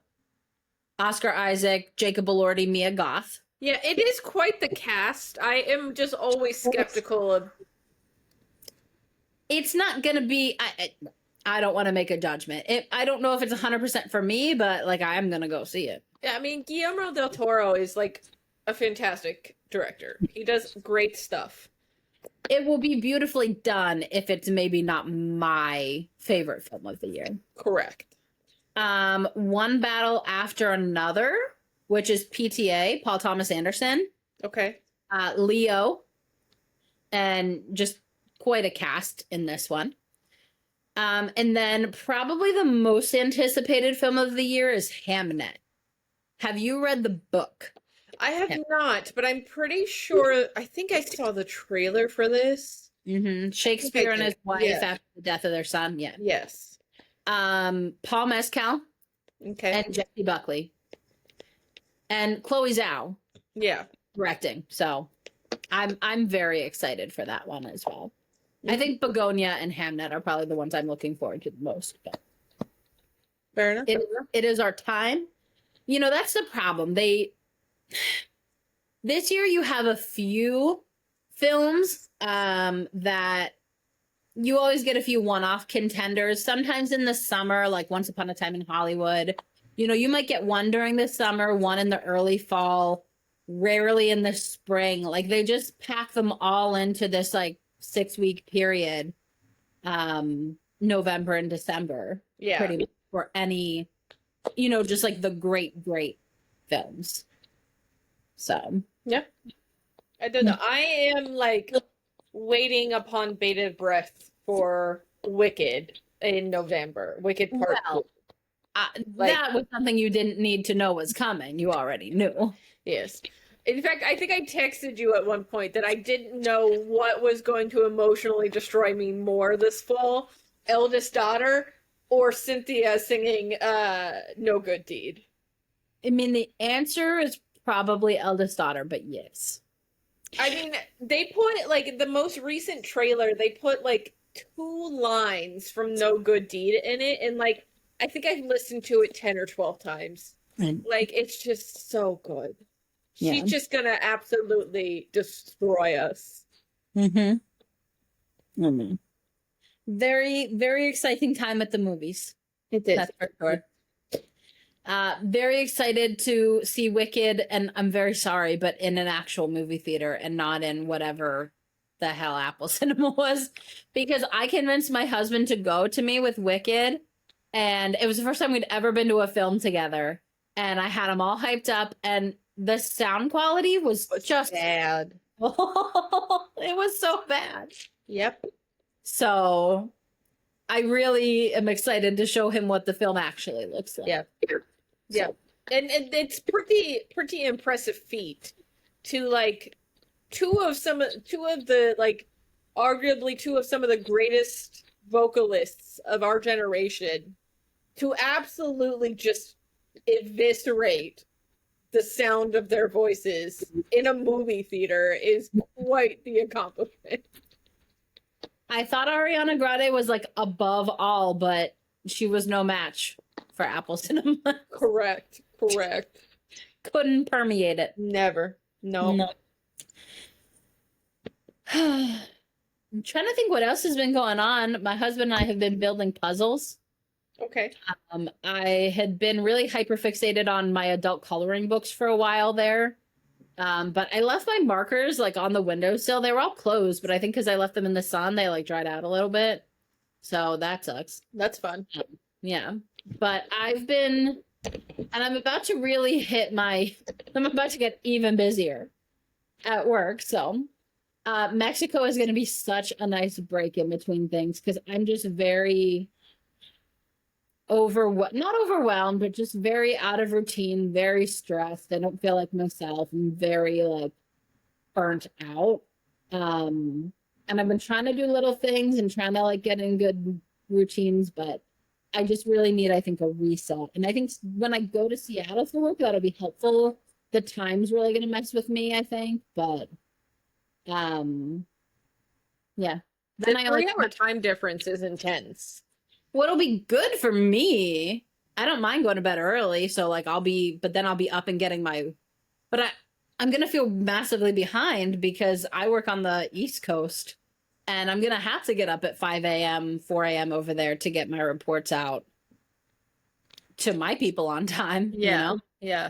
Oscar Isaac, Jacob Elordi, Mia Goth. yeah, it is quite the cast. I am just always skeptical of. It's not gonna be. I don't want to make a judgment. I don't know if it's 100% for me, but like I am gonna go see it. I mean, Guillermo del Toro is like a fantastic director. He does great stuff. It will be beautifully done if it's maybe not my favorite film of the year. Correct. One Battle After Another, which is PTA, Paul Thomas Anderson, Okay. Leo, and just quite a cast in this one. And then probably the most anticipated film of the year is Hamnet. Have you read the book? I have not, but I'm pretty sure. I think I saw the trailer for this. Mm-hmm. Shakespeare and his wife Yeah. after the death of their son. Yeah. Yes. Paul Mescal Okay. and Jessie Buckley and Chloe Zhao Yeah. directing. So I'm very excited for that one as well. I think Begonia and Hamnet are probably the ones I'm looking forward to the most. But Fair enough. it is our time. You know, that's the problem. This year you have a few films that you always get a few one-off contenders. Sometimes in the summer, like Once Upon a Time in Hollywood, you know, you might get one during the summer, one in the early fall, rarely in the spring. Like they just pack them all into this like 6-week period, November and December. Yeah. Pretty much for any, you know, just like the great films. So Yeah. I don't know. I am like waiting upon bated breath for Wicked in November. Wicked Part Well, 2. Like- that was something you didn't need to know was coming. You already knew. Yes. In fact, I think I texted you at one point that I didn't know what was going to emotionally destroy me more this fall, Eldest Daughter or Cynthia singing No Good Deed. I mean, the answer is probably Eldest Daughter, but yes. I mean, they put like the most recent trailer, they put like 2 lines from No Good Deed in it, and like I think I've listened to it 10 or 12 times. And Like it's just so good. Yeah. She's just gonna absolutely destroy us. very, very exciting time at the movies. It is. That's for sure. Very excited to see Wicked, and I'm very sorry, but in an actual movie theater and not in whatever the hell Apple Cinema was, because I convinced my husband to go to me with Wicked, and it was the first time we'd ever been to a film together, and I had him all hyped up, and the sound quality was just bad. it was so bad. Yep. So I really am excited to show him what the film actually looks like. Yeah. Yeah. And it's pretty impressive feat to like two of the like arguably two of some of the greatest vocalists of our generation to absolutely just eviscerate the sound of their voices in a movie theater is quite the accomplishment. I thought Ariana Grande was like above all, but she was no match for Apple Cinema. Correct. Couldn't permeate it. Never. No. I'm trying to think what else has been going on. My husband and I have been building puzzles. Okay. I had been really hyper fixated on my adult coloring books for a while there. But I left my markers like on the windowsill. They were all closed, but I think because I left them in the sun, they like dried out a little bit. So that sucks. That's fun. Yeah. But I've been, and I'm about to really I'm about to get even busier at work. So Mexico is going to be such a nice break in between things because I'm just very not overwhelmed, but just very out of routine, very stressed. I don't feel like myself. I'm very like burnt out. And I've been trying to do little things and trying to like get in good routines, but I just really need, I think, a reset. And I think when I go to Seattle for work, that'll be helpful. The time's really going to mess with me, I think, but yeah. The 3-hour time difference is intense. What'll be good for me, I don't mind going to bed early, so like but then I'll be up and getting I'm gonna feel massively behind because I work on the East Coast and I'm gonna have to get up at 5 a.m., 4 a.m. over there to get my reports out to my people on time. Yeah. You know? Yeah.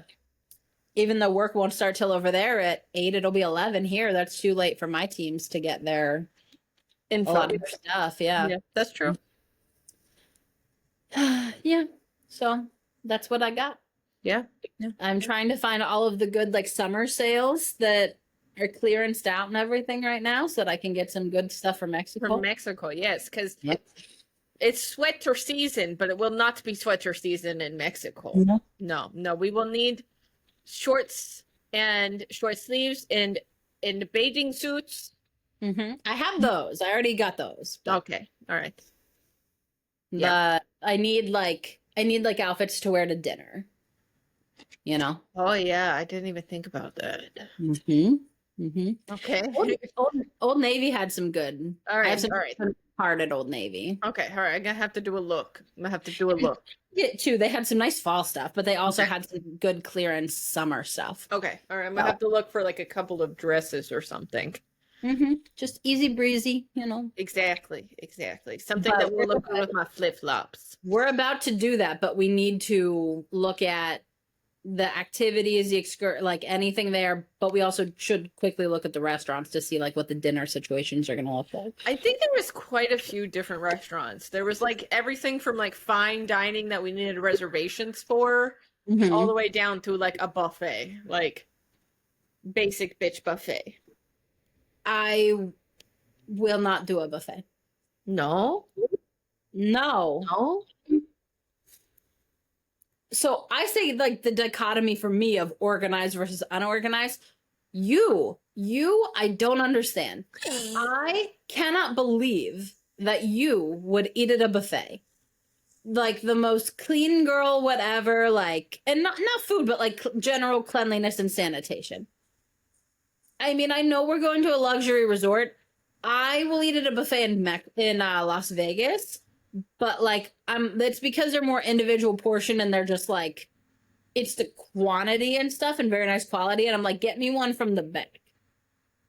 Even though work won't start till over there at 8, it'll be 11 here. That's too late for my teams to get their info. A lot of their stuff. Yeah, that's true. Yeah, so that's what I got. Yeah. I'm trying to find all of the good like summer sales that are clearanced out and everything right now so that I can get some good stuff from Mexico. From Mexico, yes, because it's sweater season, but it will not be sweater season in Mexico. No, we will need shorts and short sleeves and bathing suits. I have those. I already got those. Okay, all right. Yeah, I need like outfits to wear to dinner. You know. Oh yeah, I didn't even think about that. Okay. Old Navy had some good. All right. I have some hard at Old Navy. Okay. All right. I'm gonna have to do a look. Yeah, too. They had some nice fall stuff, but they also had some good clearance summer stuff. Okay. All right. I'm gonna have to look for like a couple of dresses or something. Just easy breezy, you know. Exactly. Something that will look good with my flip flops. We're about to do that, but we need to look at the activities, like anything there. But we also should quickly look at the restaurants to see like what the dinner situations are going to look like. I think there was quite a few different restaurants. There was like everything from like fine dining that we needed reservations for, all the way down to like a buffet, like basic bitch buffet. I will not do a buffet. No. So I say like the dichotomy for me of organized versus unorganized. You, I don't understand. I cannot believe that you would eat at a buffet. Like the most clean girl, whatever, like, and not food, but like general cleanliness and sanitation. I mean, I know we're going to a luxury resort. I will eat at a buffet in Las Vegas, but like it's because they're more individual portion and they're just like it's the quantity and stuff and very nice quality. And I'm like, get me one from the back,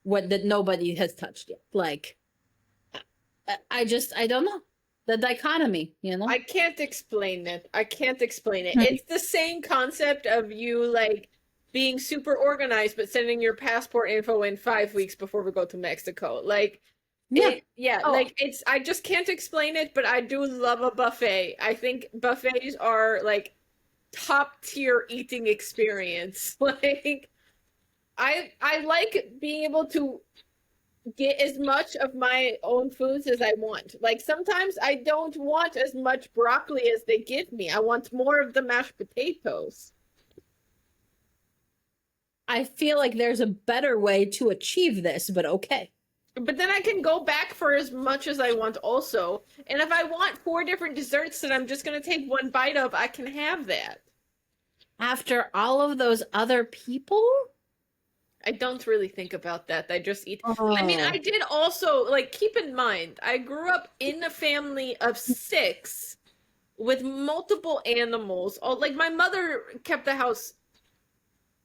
that nobody has touched yet. Like, I don't know the dichotomy, you know. I can't explain it. It's the same concept of you like being super organized, but sending your passport info in 5 weeks before we go to Mexico. Like, I just can't explain it, but I do love a buffet. I think buffets are like top tier eating experience. Like, I like being able to get as much of my own foods as I want. Like sometimes I don't want as much broccoli as they give me. I want more of the mashed potatoes. I feel like there's a better way to achieve this, but okay. But then I can go back for as much as I want also. And if I want 4 different desserts that I'm just going to take one bite of, I can have that. After all of those other people? I don't really think about that. I just eat. I mean, I did also, like, keep in mind, I grew up in a family of 6 with multiple animals. Oh, like, my mother kept the house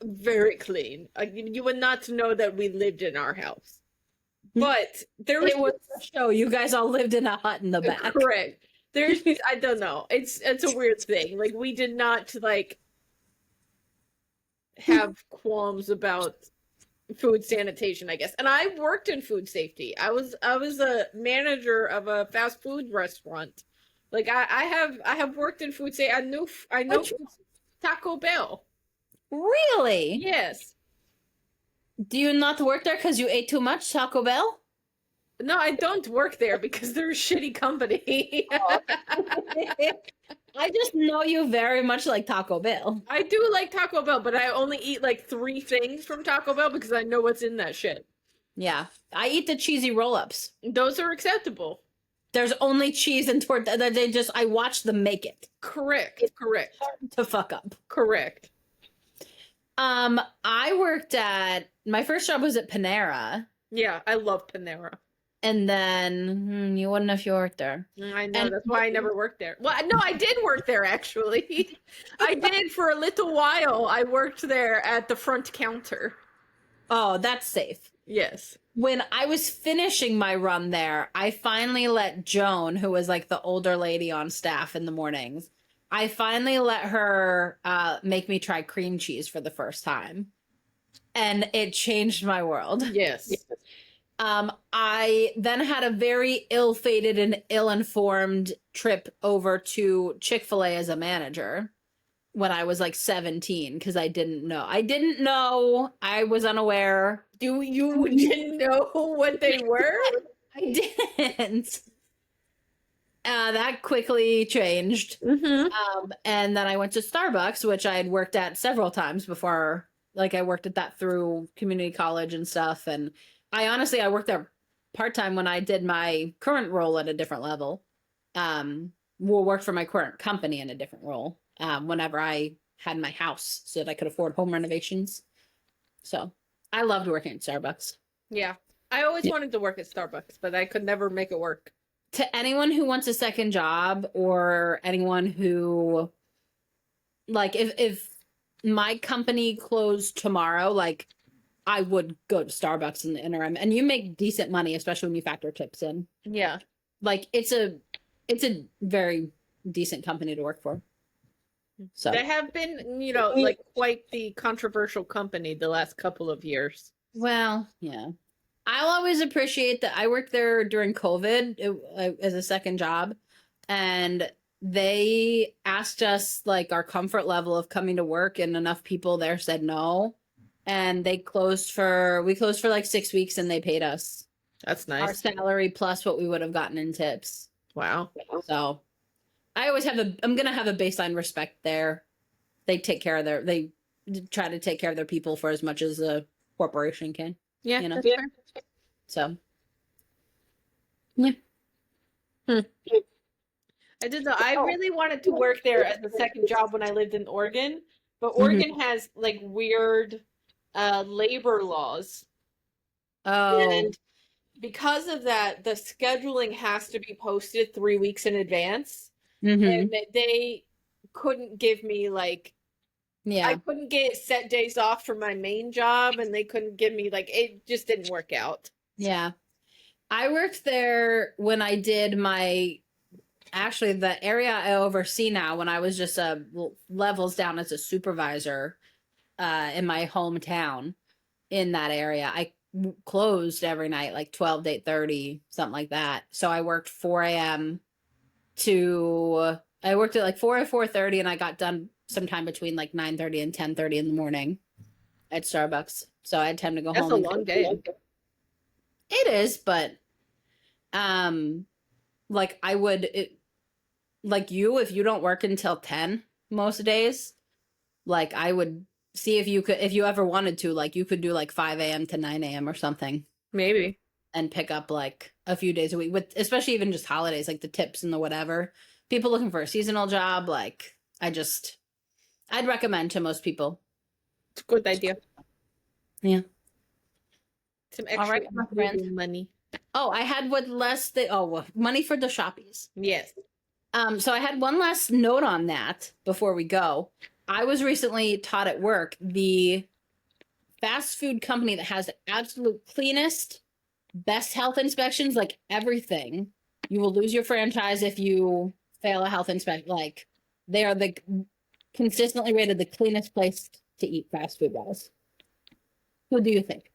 very clean. You would not know that we lived in our house. But there was a show. You guys all lived in a hut in the back. correct. There's I don't know. It's a weird thing. Like we did not like have qualms about food sanitation, I guess. And I worked in food safety. I was a manager of a fast food restaurant. Like I have worked in food safety. I know Taco Bell. Really? Yes. Do you not work there because you ate too much Taco Bell? No, I don't work there because they're a shitty company. I just know you very much like Taco Bell. I do like Taco Bell, but I only eat like 3 things from Taco Bell because I know what's in that shit. Yeah. I eat the cheesy roll-ups. Those are acceptable. There's only cheese and tortilla. I watched them make it. Correct. Correct. Hard to fuck up. Correct. I worked my first job was at Panera. Yeah, I love Panera. And then you wouldn't if you worked there. I know, that's why I never worked there. Well, no, I did work there actually. I did for a little while. I worked there at the front counter. Oh, that's safe. Yes. When I was finishing my run there, I finally let Joan, who was like the older lady on staff in the mornings, I finally let her make me try cream cheese for the first time. And it changed my world. Yes. I then had a very ill-fated and ill-informed trip over to Chick-fil-A as a manager when I was like 17 because I didn't know. I was unaware. You didn't know what they were? I didn't. That quickly changed. Mm-hmm. And then I went to Starbucks, which I had worked at several times before. Like I worked at that through community college and stuff. And I worked there part-time when I did my current role at a different level. We'll work for my current company in a different role. Whenever I had my house so that I could afford home renovations. So I loved working at Starbucks. Yeah. I always wanted to work at Starbucks, but I could never make it work. To anyone who wants a second job or anyone who, like, if my company closed tomorrow, like, I would go to Starbucks in the interim. And you make decent money, especially when you factor tips in. Yeah. Like, it's a very decent company to work for. So They have been, like quite the controversial company the last couple of years. well, yeah. I'll always appreciate that I worked there during COVID as a second job, and they asked us like our comfort level of coming to work, and enough people there said no, and we closed for like 6 weeks, and they paid us That's our nice. salary plus what we would have gotten in tips. Wow. So I always I'm gonna have a baseline respect there. They try to take care of their people for as much as a corporation can. Yeah. You know? That's fair. So yeah. I did though. I really wanted to work there as a second job when I lived in Oregon, but Oregon has like weird labor laws. Oh, And because of that, the scheduling has to be posted 3 weeks in advance. And they couldn't give me like yeah. I couldn't get set days off for my main job, and they couldn't give me like it just didn't work out. Yeah. I worked there when I did the area I oversee now, when I was just levels down as a supervisor in my hometown in that area. I closed every night, like 12 to 8:30, something like that. So I worked 4 a.m. I worked at like 4 or 4:30, and I got done sometime between like 9:30 and 10:30 in the morning at Starbucks. So I had time to go home. That's a long day. It is, but like I would like you, if you don't work until 10 most days, like I would see if you could, if you ever wanted to, like you could do like 5 a.m. to 9 a.m. or something Maybe. and pick up like a few days a week with, especially even just holidays, like the tips and the whatever. People looking for a seasonal job, like I'd recommend to most people. It's a good idea. Yeah. Some All extra right, my friend. money. Oh, I had one less money for the shoppies. Yes. So I had one last note on that before we go. I was recently taught at work the fast food company that has the absolute cleanest, best health inspections, like everything. You will lose your franchise if you fail a health inspection. Like they are the consistently rated the cleanest place to eat fast food wise. Who do you think?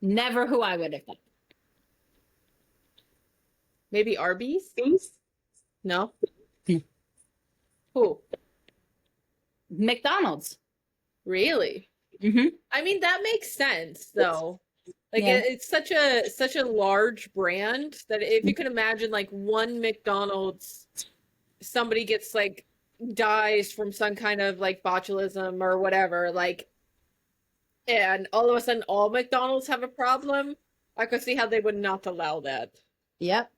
Never who I would have thought. Maybe Arby's? No? Hmm. Who? McDonald's. Really? Mm-hmm. I mean, that makes sense, though. Like, Yeah. it's such a large brand that if you can imagine, like, one McDonald's, somebody gets, like, dies from some kind of, like, botulism or whatever, like, and all of a sudden all McDonald's have a problem, I could see how they would not allow that. Yep.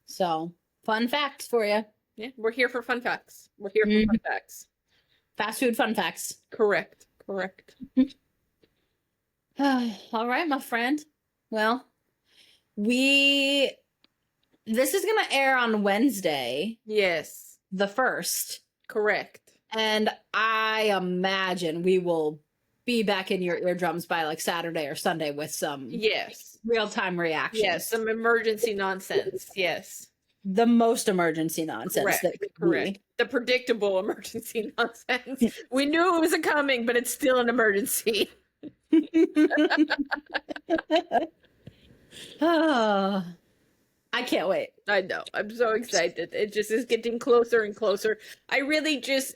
So, fun facts for you. Yeah, we're here for fun facts. We're here for fun facts. Fast food fun facts. Correct. Correct. All right, my friend. Well, this is going to air on Wednesday, Yes. the 1st. Correct. And I imagine we will be back in your eardrums by like Saturday or Sunday with some Yes. real-time reactions. Yes, some emergency nonsense. Yes. The most emergency nonsense Correct. that could Correct. The predictable emergency nonsense. We knew it was coming, but it's still an emergency. Oh, I can't wait. I know. I'm so excited. It just is getting closer and closer. I really just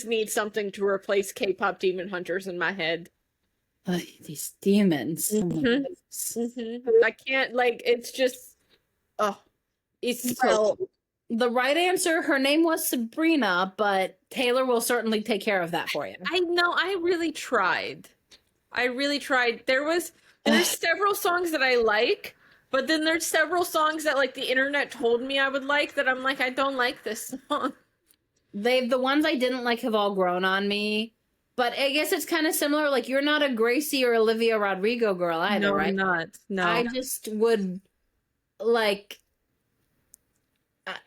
need something to replace Kpop Demon Hunters in my head. These demons. Oh my Mhm. goodness. I can't, like, it's just, oh, it's so Well, the right answer, her name was Sabrina, but Taylor will certainly take care of that for you. I know. I really tried. There's several songs that I like, but then there's several songs that like the internet told me I would like that I'm like, I don't like this song. The ones I didn't like have all grown on me, but I guess it's kind of similar. Like you're not a Gracie or Olivia Rodrigo girl either, No, right? I'm not. No. I just would like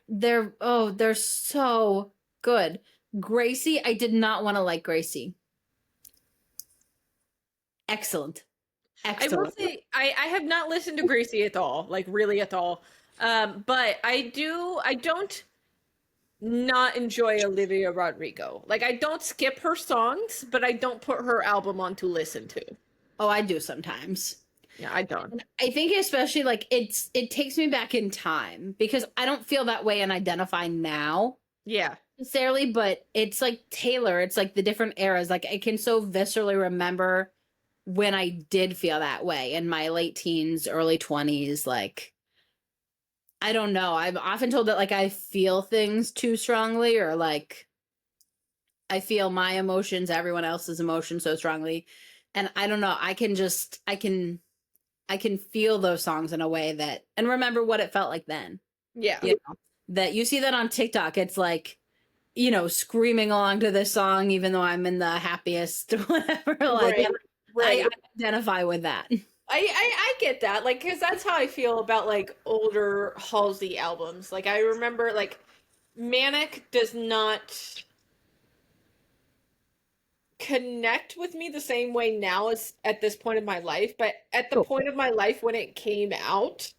they're so good. Gracie, I did not want to like Gracie. Excellent. I will Excellent. say I have not listened to Gracie at all, like really at all. But I don't not enjoy Olivia Rodrigo. Like I don't skip her songs, but I don't put her album on to listen to. Oh, I do sometimes. Yeah, I don't. I think especially like it takes me back in time because I don't feel that way and identify now Yeah. necessarily, but it's like Taylor, it's like the different eras. Like I can so viscerally remember when I did feel that way in my late teens, early 20s. Like I don't know. I'm often told that like I feel things too strongly or like I feel my emotions, everyone else's emotions so strongly. And I don't know. I can feel those songs in a way that, and remember what it felt like then. Yeah. You know, that you see that on TikTok. It's like, you know, screaming along to this song, even though I'm in the happiest, whatever. Like, Right. I identify with that. I get that, like, because that's how I feel about like older Halsey albums. Like I remember, like, Manic does not connect with me the same way now as at this point of my life, but at the point of my life when it came out,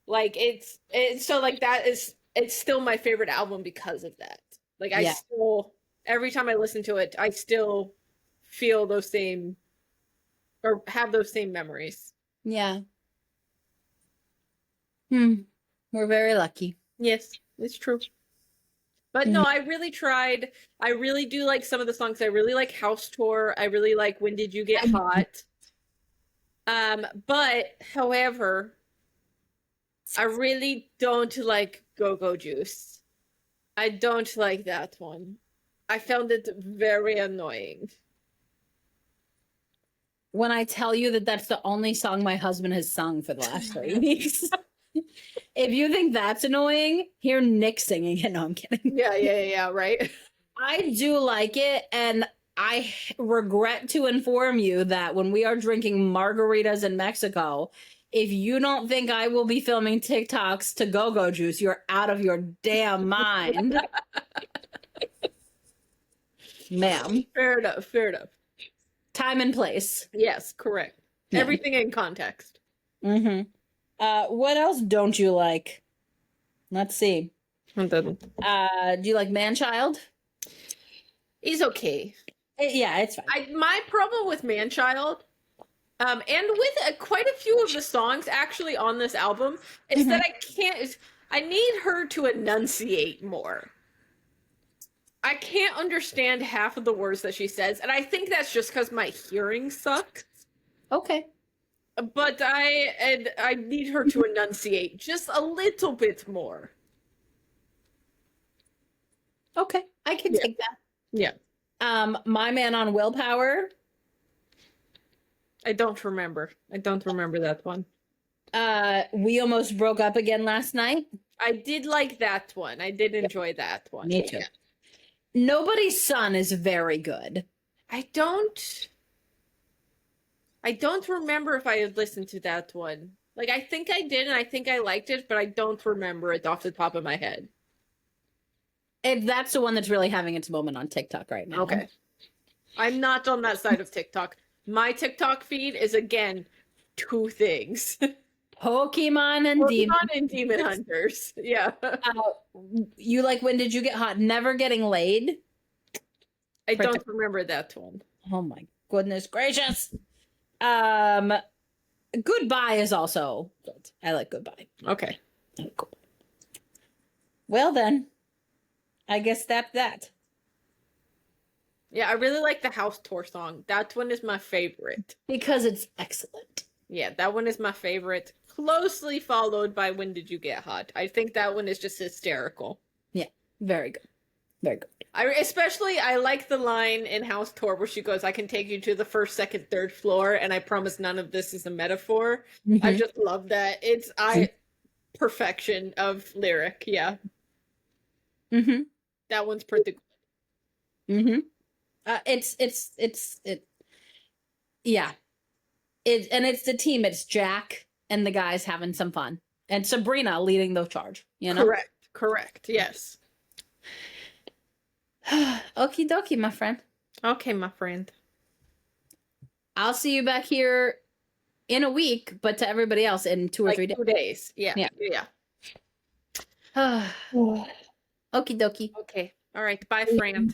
like it's so like it's still my favorite album because of that. Like I still, every time I listen to it, I still feel those same or have those same memories. Yeah. We're very lucky. Yes, it's true. But no, I really tried. I really do like some of the songs. I really like House Tour. I really like When Did You Get Hot? But however, I really don't like Go-Go Juice. I don't like that one. I found it very annoying. When I tell you that that's the only song my husband has sung for the last 3 weeks. If you think that's annoying, hear Nick singing it. No, I'm kidding. Yeah, right? I do like it, and I regret to inform you that when we are drinking margaritas in Mexico, if you don't think I will be filming TikToks to Go-Go Juice, you're out of your damn mind. Ma'am. Fair enough, fair enough. Time and place. Yes, correct. Yeah. Everything in context. Mm-hmm. What else don't you like? Let's see. Do you like Man-Child? He's okay. Yeah, it's fine. My problem with Man-Child, and with quite a few of the songs actually on this album, is that I need her to enunciate more. I can't understand half of the words that she says, and I think that's just because my hearing sucks. Okay. But I need her to enunciate just a little bit more. Okay, I can take that. Yeah. My Man on Willpower. I don't remember that one. We Almost Broke Up Again Last Night. I did like that one. I did enjoy that one. Me too. Yeah. Nobody's Son is very good. I don't remember if I had listened to that one. Like, I think I did, and I think I liked it, but I don't remember it off the top of my head. That's the one that's really having its moment on TikTok right now. Okay. I'm not on that side of TikTok. My TikTok feed is, again, 2 things. Pokemon and Demon Hunters. Yeah. You like When Did You Get Hot? Never Getting Laid? I don't remember that one. Oh my goodness gracious. Goodbye is also good. I like Goodbye. Okay. Cool. Well then, I guess that's that. Yeah, I really like the House Tour song. That one is my favorite. Because it's excellent. Yeah, that one is my favorite. Closely followed by When Did You Get Hot? I think that one is just hysterical. Yeah, very good. Very good. I like the line in House Tour where she goes, I can take you to the first, second, third floor, and I promise none of this is a metaphor. I just love that. It's perfection of lyric, yeah. That one's pretty good. Yeah. It's the team. It's Jack and the guys having some fun. And Sabrina leading the charge, you know? Correct, yes. Okie dokie, my friend. Okay, my friend. I'll see you back here in a week, but to everybody else in 2 or 3 days. 2 days. Yeah. Okie dokie. Okay. All right. Bye, friend.